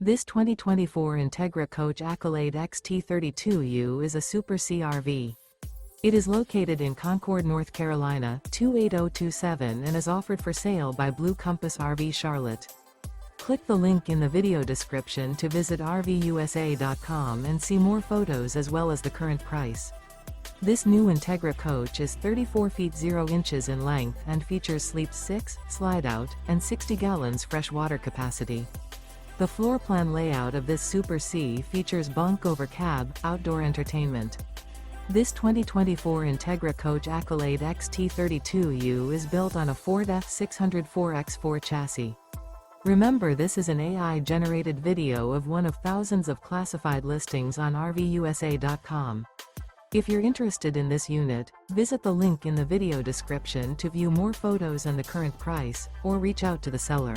This 2024 Entegra Coach Accolade XT32U is a Super CRV. It is located in Concord, North Carolina, 28027 and is offered for sale by Blue Compass RV Charlotte. Click the link in the video description to visit RVUSA.com and see more photos as well as the current price. This new Entegra Coach is 34 feet 0 inches in length and features sleep 6, Slideout, and 60 gallons fresh water capacity. The floor plan layout of this Super C features Bunk Over Cab, outdoor entertainment. This 2024 Entegra Coach Accolade XT32U is built on a Ford F600 4x4 chassis. Remember, this is an AI-generated video of one of thousands of classified listings on RVUSA.com. If you're interested in this unit, visit the link in the video description to view more photos and the current price, or reach out to the seller.